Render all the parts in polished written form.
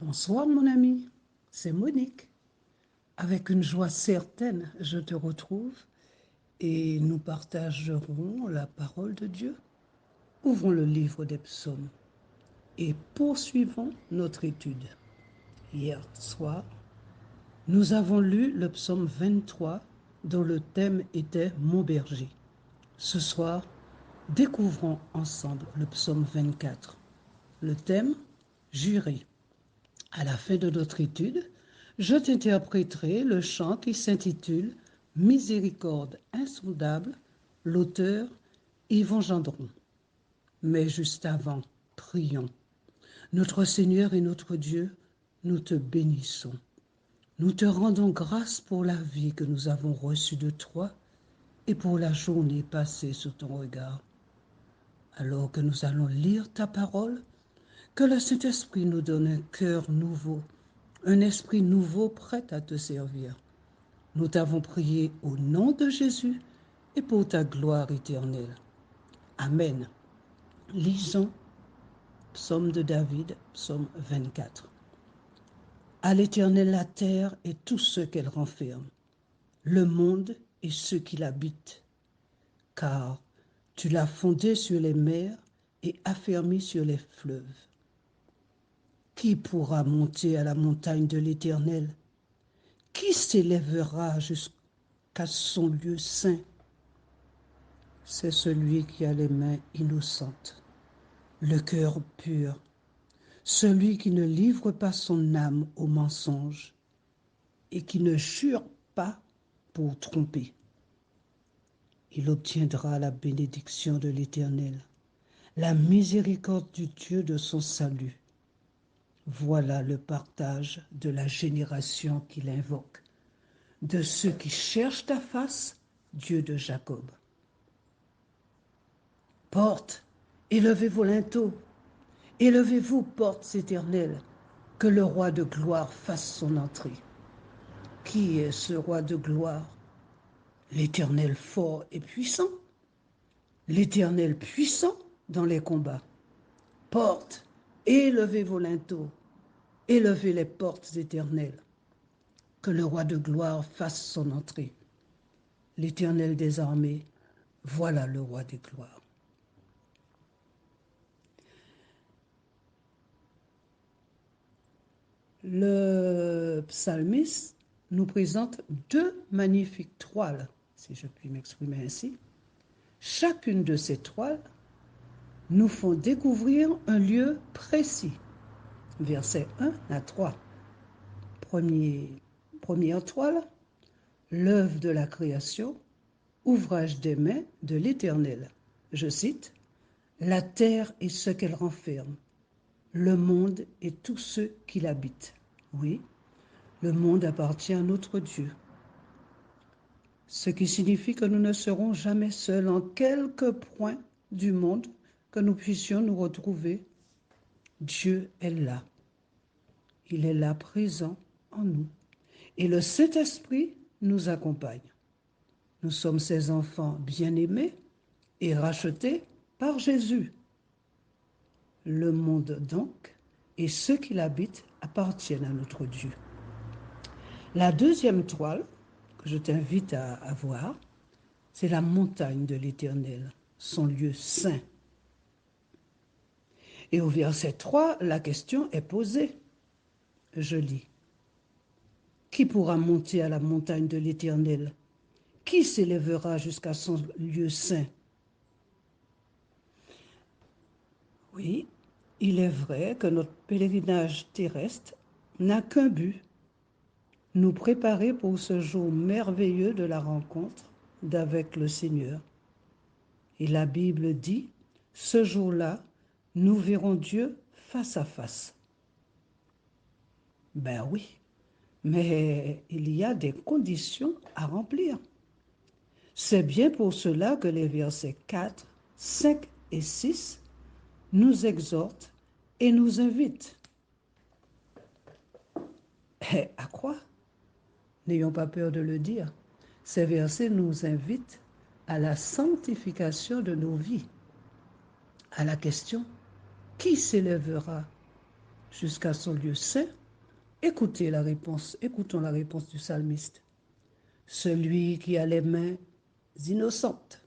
Bonsoir mon ami, c'est Monique. Avec une joie certaine, je te retrouve et nous partagerons la parole de Dieu. Ouvrons le livre des psaumes et poursuivons notre étude. Hier soir, nous avons lu le psaume 23 dont le thème était Mon berger. Ce soir, découvrons ensemble le psaume 24. Le thème, Juré. À la fin de notre étude, je t'interpréterai le chant qui s'intitule Miséricorde insondable, l'auteur Yvon Gendron. Mais juste avant, prions. Notre Seigneur et notre Dieu, nous te bénissons. Nous te rendons grâce pour la vie que nous avons reçue de toi et pour la journée passée sous ton regard. Alors que nous allons lire ta parole, que le Saint-Esprit nous donne un cœur nouveau, un esprit nouveau prêt à te servir. Nous t'avons prié au nom de Jésus et pour ta gloire éternelle. Amen. Lisons Psaume de David, Psaume 24. À l'Éternel la terre et tout ce qu'elle renferme, le monde et ceux qui l'habitent. Car tu l'as fondé sur les mers et affermi sur les fleuves. Qui pourra monter à la montagne de l'Éternel? Qui s'élèvera jusqu'à son lieu saint? C'est celui qui a les mains innocentes, le cœur pur, celui qui ne livre pas son âme au mensonge et qui ne jure pas pour tromper. Il obtiendra la bénédiction de l'Éternel, la miséricorde du Dieu de son salut. Voilà le partage de la génération qu'il invoque, de ceux qui cherchent ta face, Dieu de Jacob. Portes, élevez vos linteaux, élevez-vous, portes éternelles, que le roi de gloire fasse son entrée. Qui est ce roi de gloire? L'Éternel fort et puissant, l'Éternel puissant dans les combats. Portes, élevez vos linteaux, élevez les portes éternelles, que le roi de gloire fasse son entrée. L'Éternel des armées, voilà le roi des gloires. Le psalmiste nous présente deux magnifiques toiles, si je puis m'exprimer ainsi. Chacune de ces toiles nous font découvrir un lieu précis. Versets 1 à 3. Première toile, l'œuvre de la création, ouvrage des mains de l'Éternel. Je cite, « La terre et ce qu'elle renferme, le monde et tous ceux qui l'habitent. » Oui, le monde appartient à notre Dieu. Ce qui signifie que nous ne serons jamais seuls en quelque point du monde que nous puissions nous retrouver. Dieu est là. Il est là présent en nous. Et le Saint-Esprit nous accompagne. Nous sommes ses enfants bien-aimés et rachetés par Jésus. Le monde donc et ceux qui l'habitent appartiennent à notre Dieu. La deuxième toile que je t'invite à voir, c'est la montagne de l'Éternel, son lieu saint. Et au verset 3, la question est posée. Je lis. Qui pourra monter à la montagne de l'Éternel? Qui s'élèvera jusqu'à son lieu saint? Oui, il est vrai que notre pèlerinage terrestre n'a qu'un but, nous préparer pour ce jour merveilleux de la rencontre d'avec le Seigneur. Et la Bible dit, ce jour-là, nous verrons Dieu face à face. Ben oui, mais il y a des conditions à remplir. C'est bien pour cela que les versets 4, 5 et 6 nous exhortent et nous invitent. Et à quoi? N'ayons pas peur de le dire. Ces versets nous invitent à la sanctification de nos vies, à la question, qui s'élèvera jusqu'à son lieu saint. Écoutons la réponse du psalmiste. Celui qui a les mains innocentes,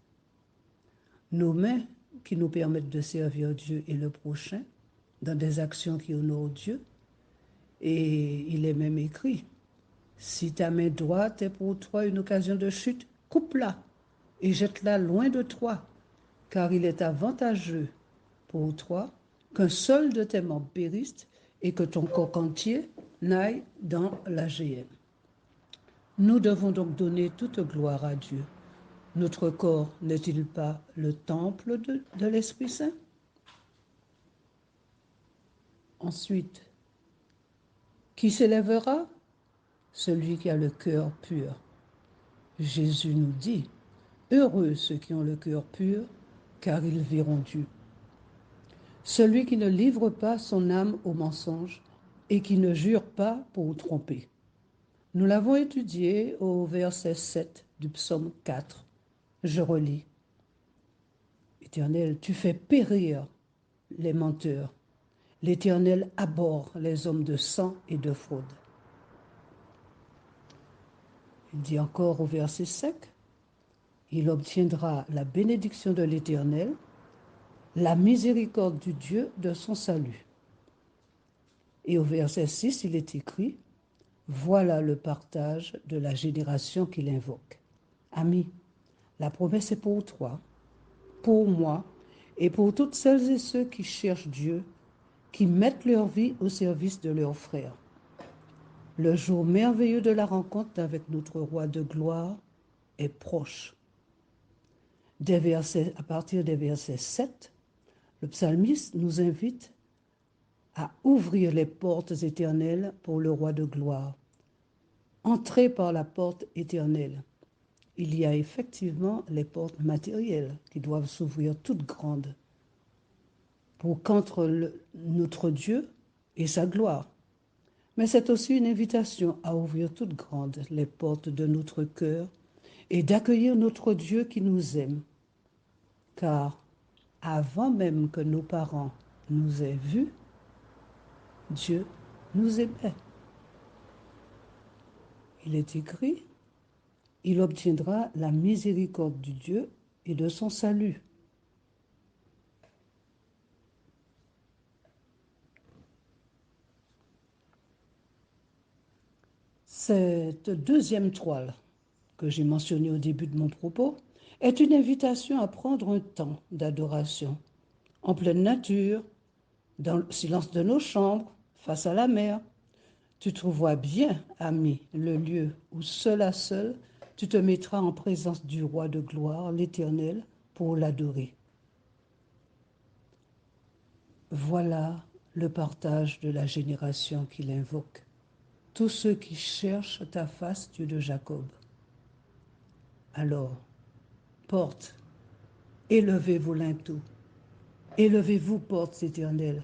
nos mains qui nous permettent de servir Dieu et le prochain dans des actions qui honorent Dieu. Et il est même écrit, si ta main droite est pour toi une occasion de chute, coupe-la et jette-la loin de toi, car il est avantageux pour toi qu'un seul de tes membres périsse et que ton corps entier n'aille dans la géhenne. Nous devons donc donner toute gloire à Dieu. Notre corps n'est-il pas le temple de l'Esprit Saint? Ensuite, qui s'élèvera? Celui qui a le cœur pur. Jésus nous dit, heureux ceux qui ont le cœur pur, car ils verront Dieu. Celui qui ne livre pas son âme au mensonge et qui ne jure pas pour tromper. Nous l'avons étudié au verset 7 du psaume 4. Je relis. Éternel, tu fais périr les menteurs. L'Éternel abhorre les hommes de sang et de fraude. Il dit encore au verset 5, il obtiendra la bénédiction de l'Éternel, la miséricorde du Dieu de son salut. Et au verset 6, il est écrit, voilà le partage de la génération qu'il invoque. Amis, la promesse est pour toi, pour moi et pour toutes celles et ceux qui cherchent Dieu, qui mettent leur vie au service de leurs frères. Le jour merveilleux de la rencontre avec notre roi de gloire est proche. À partir des versets 7, le psalmiste nous invite à ouvrir les portes éternelles pour le roi de gloire. Entrez par la porte éternelle. Il y a effectivement les portes matérielles qui doivent s'ouvrir toutes grandes pour qu'entre notre Dieu et sa gloire. Mais c'est aussi une invitation à ouvrir toutes grandes les portes de notre cœur et d'accueillir notre Dieu qui nous aime. Car avant même que nos parents nous aient vus, Dieu nous aimait. Il est écrit, il obtiendra la miséricorde du Dieu et de son salut. Cette deuxième toile que j'ai mentionnée au début de mon propos est une invitation à prendre un temps d'adoration en pleine nature, dans le silence de nos chambres, face à la mer. Tu trouveras bien, ami, le lieu où seul à seul tu te mettras en présence du roi de gloire, l'Éternel, pour l'adorer. Voilà le partage de la génération qu'il invoque. Tous ceux qui cherchent ta face, Dieu de Jacob. Alors, portes, élevez vos linteaux, élevez-vous, portes éternelles,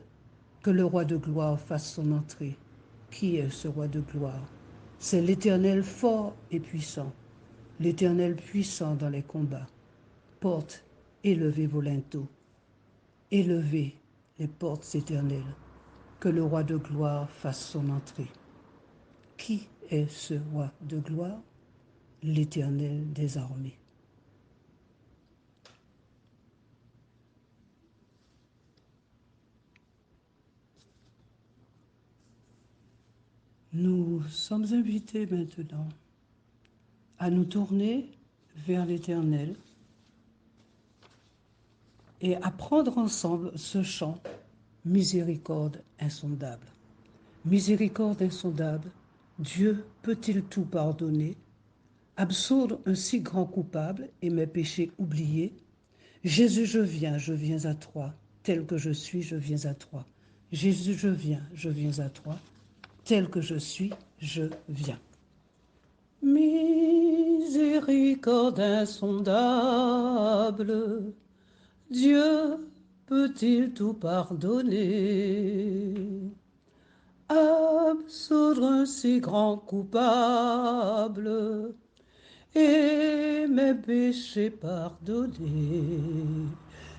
que le roi de gloire fasse son entrée. Qui est ce roi de gloire? C'est l'Éternel fort et puissant, l'Éternel puissant dans les combats. Portes, élevez vos linteaux, élevez les portes éternelles, que le roi de gloire fasse son entrée. Qui est ce roi de gloire? L'Éternel des armées. Nous sommes invités maintenant à nous tourner vers l'Éternel et à prendre ensemble ce chant « Miséricorde insondable ». Miséricorde insondable, Dieu peut-il tout pardonner? Absoudre un si grand coupable et mes péchés oubliés? Jésus, je viens à toi, tel que je suis, je viens à toi. Jésus, je viens à toi, tel que je suis, je viens. Miséricorde insondable, Dieu peut-il tout pardonner? Absoudre un si grand coupable et mes péchés pardonnés.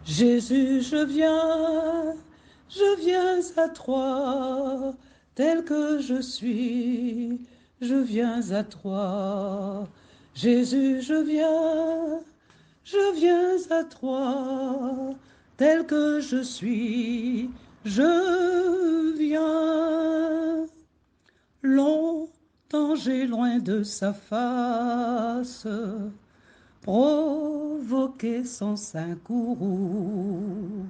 Jésus, je viens je viens à toi, tel que je suis, je viens à toi. Jésus, je viens à toi, tel que je suis, je viens. Longtemps j'ai loin de sa face, provoqué son sein courroux.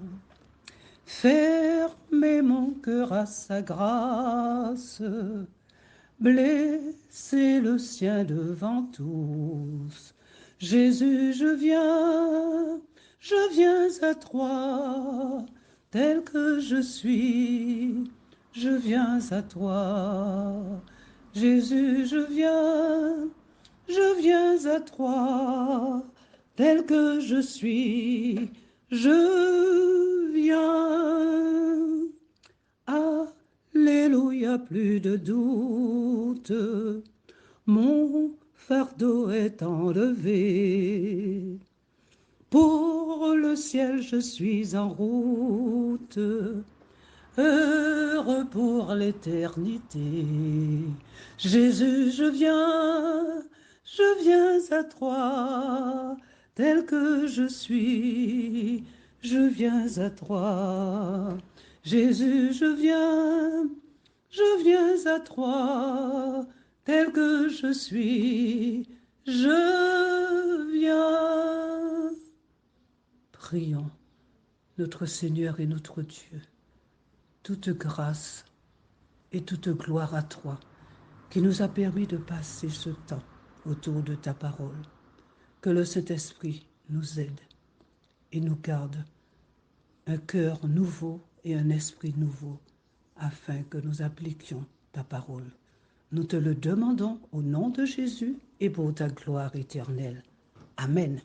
Fermer mon cœur à sa grâce, blesser le sien devant tous. Jésus, je viens à toi, tel que je suis, je viens à toi. Jésus, je viens à toi, tel que je suis, je viens. Alléluia, plus de doute, mon fardeau est enlevé. Pour le ciel, je suis en route, heureux pour l'éternité. Jésus, je viens à toi, tel que je suis, je viens à toi. Jésus, je viens à toi, tel que je suis, je viens. Prions, notre Seigneur et notre Dieu, toute grâce et toute gloire à toi, qui nous a permis de passer ce temps autour de ta parole. Que le Saint-Esprit nous aide et nous garde un cœur nouveau et un esprit nouveau, afin que nous appliquions ta parole. Nous te le demandons au nom de Jésus et pour ta gloire éternelle. Amen.